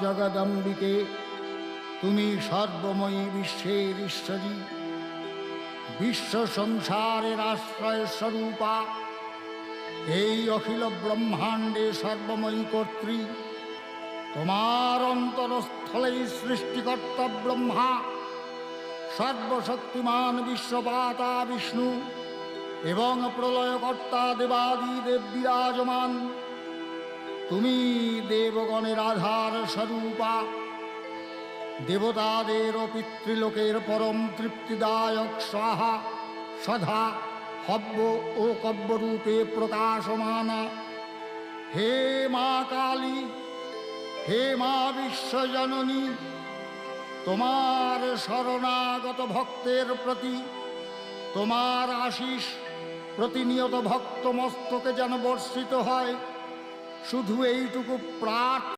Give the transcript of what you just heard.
জগদম্বিকে, তুমি সর্বময়ী বিশ্বের ঈশ্বরী, বিশ্ব সংসারের আশ্রয় স্বরূপা, এই অখিল ব্রহ্মাণ্ডে সর্বময়ী কর্ত্রী। তোমার অন্তরস্থলেই সৃষ্টিকর্তা ব্রহ্মা, সর্বশক্তিমান বিশ্বপাতা বিষ্ণু এবং প্রলয়কর্তা দেবাদিদেব বিরাজমান। তুমি দেবগণের আধার স্বরূপা, দেবতাদের ও পিতৃলোকের পরম তৃপ্তিদায়ক স্বাহা সধা হব্য ও কব্যরূপে প্রকাশমানা। হে মা কালী, হে মা বিশ্বজননী, তোমার শরণাগত ভক্তের প্রতি তোমার আশিস প্রতিনিয়ত ভক্ত মস্তকে যেন বর্ষিত হয়, শুধু এইটুকু প্রার্থনা।